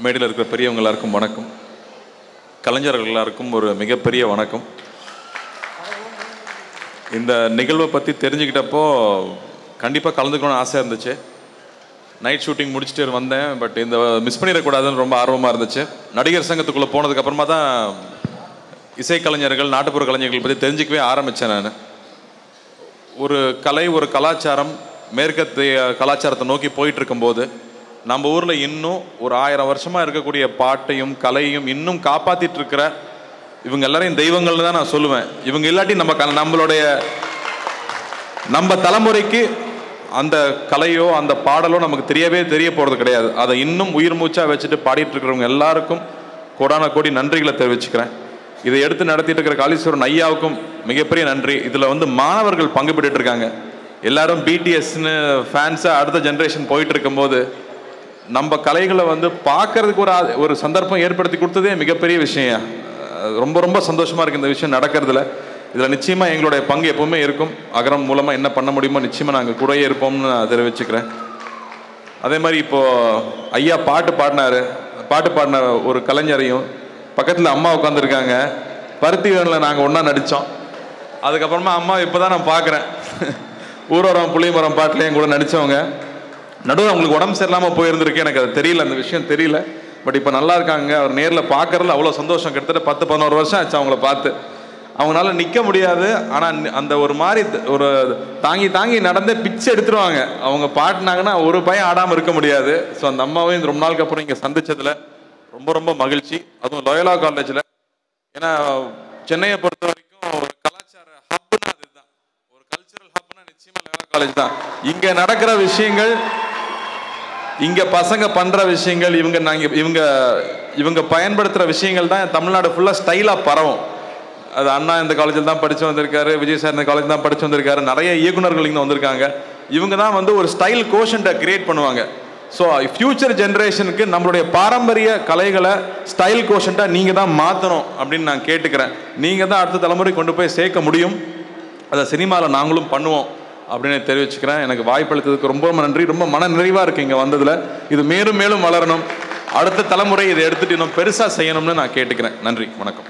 மேடையில் இருக்கிற பெரியவங்க எல்லாருக்கும் வணக்கம். கலைஞர்கள் எல்லாருக்கும் ஒரு மிகப்பெரிய வணக்கம். இந்த நிகழ்வை பற்றி தெரிஞ்சுக்கிட்டப்போ கண்டிப்பாக கலந்துக்கணும்னு ஆசையாக இருந்துச்சு. நைட் ஷூட்டிங் முடிச்சுட்டு வந்தேன். பட் இந்த மிஸ் பண்ணிடக்கூடாதுன்னு ரொம்ப ஆர்வமாக இருந்துச்சு. நடிகர் சங்கத்துக்குள்ளே போனதுக்கப்புறமா தான் இசைக்கலைஞர்கள், நாட்டுப்புற கலைஞர்கள் பற்றி தெரிஞ்சிக்கவே ஆரம்பித்தேன். நான் ஒரு கலை, ஒரு கலாச்சாரம் மேற்கத்திய கலாச்சாரத்தை நோக்கி போயிட்டு இருக்கும்போது நம்ம ஊரில் இன்னும் ஒரு 1000 வருஷமாக இருக்கக்கூடிய பாட்டையும் கலையும் இன்னும் காப்பாற்றிட்டு இருக்கிற இவங்க எல்லாரையும் தெய்வங்கள்னு தான் நான் சொல்லுவேன். இவங்க இல்லாட்டி நம்ம தலைமுறைக்கு அந்த கலையோ அந்த பாடலோ நமக்கு தெரிய போகிறது கிடையாது. அதை இன்னும் உயிர் மூச்சாக வச்சுட்டு பாடிட்டு இருக்கிறவங்க எல்லாருக்கும் கோடான கோடி நன்றிகளை தெரிவிச்சுக்கிறேன். இதை எடுத்து நடத்திட்டு இருக்கிற காளீஸ்வரன் ஐயாவுக்கும் மிகப்பெரிய நன்றி. இதில் மாணவர்கள் பங்கு பெற்றுட்டு இருக்காங்க. எல்லாரும் பிடிஎஸ்ன்னு ஃபேன்ஸாக அடுத்த ஜென்ரேஷன் போயிட்டு இருக்கும்போது நம்ம கலைகளை பார்க்கறதுக்கு ஒரு சந்தர்ப்பம் ஏற்படுத்தி கொடுத்ததே மிகப்பெரிய விஷயம். ரொம்ப ரொம்ப சந்தோஷமாக இருக்குது இந்த விஷயம் நடக்கிறதுல. இதில் நிச்சயமாக எங்களுடைய பங்கு எப்பவுமே இருக்கும். அகரம் மூலமாக என்ன பண்ண முடியுமோ நிச்சயமாக நாங்கள் கூடயே இருப்போம்னு நான் தெரிவிச்சுக்கிறேன். அதே மாதிரி இப்போது ஐயா பாட்டு பாடின ஒரு கலைஞரையும் பக்கத்தில் அம்மா உட்காந்துருக்காங்க. பருத்தி வேனில் நாங்கள் ஒன்றா நடித்தோம். அதுக்கப்புறமா அம்மா இப்போ தான் நான் பார்க்குறேன். ஊரோரம் புளிமரம் பாட்டிலையும் கூட நடித்தவங்க. நடுவில் அவங்களுக்கு உடம்பு சரியில்லாமல் போயிருந்திருக்கு. எனக்கு அது தெரியல, அந்த விஷயம் தெரியல. பட் இப்போ நல்லா இருக்காங்க. அவர் நேரில் பார்க்கறதுல அவ்வளோ சந்தோஷம். கிட்டத்தட்ட 10-11 வருஷம் ஆச்சு அவங்கள பார்த்து. அவங்களால நிற்க முடியாது. ஆனால் அந்த ஒரு மாதிரி ஒரு தாங்கி நடந்தே பிச்சை எடுத்துருவாங்க. அவங்க பாட்டினாங்கன்னா ஒரு பையன் ஆடாமல் இருக்க முடியாது. ஸோ அந்த அம்மாவையும் ரொம்ப நாளுக்கு அப்புறம் இங்கே சந்திச்சதில் ரொம்ப ரொம்ப மகிழ்ச்சி. அதுவும் லோயலா காலேஜில். ஏன்னா சென்னையை பொறுத்த வரைக்கும் ஒரு கலாச்சார ஹப்னா அதுதான், ஒரு கல்ச்சுரல் ஹப்னா நிச்சயமாக லோயலா காலேஜ் தான். இங்கே நடக்கிற விஷயங்கள், இங்கே பசங்க பண்ணுற விஷயங்கள், இவங்க பயன்படுத்துகிற விஷயங்கள் தான் தமிழ்நாடு ஃபுல்லாக ஸ்டைலாக பரவும். அது அண்ணா இந்த காலேஜில் தான் படித்து வந்திருக்காரு, விஜய் சார் இந்த காலேஜ் தான் படித்து வந்திருக்காரு, நிறைய இயக்குநர்கள் இங்கே வந்திருக்காங்க. இவங்க தான் ஒரு ஸ்டைல் கோஷன்ட்டை கிரியேட் பண்ணுவாங்க. ஸோ ஃபியூச்சர் ஜென்ரேஷனுக்கு நம்மளுடைய பாரம்பரிய கலைகளை ஸ்டைல் கோஷன்ட்டாக நீங்கள் தான் மாற்றணும் அப்படின்னு நான் கேட்டுக்கிறேன். நீங்கள் தான் அடுத்த தலைமுறை கொண்டு போய் சேர்க்க முடியும். அதை சினிமாவில் நாங்களும் பண்ணுவோம் அப்படின்னு தெரிவிச்சுக்கிறேன். எனக்கு வாய்ப்பளித்ததுக்கு ரொம்ப நன்றி. ரொம்ப மன நிறைவாக இருக்குது இங்கே வந்ததில். இது மேலும் மேலும் வளரணும். அடுத்த தலைமுறை இதை எடுத்துகிட்டு இன்னும் பெருசாக செய்யணும்னு நான் கேட்டுக்கிறேன். நன்றி, வணக்கம்.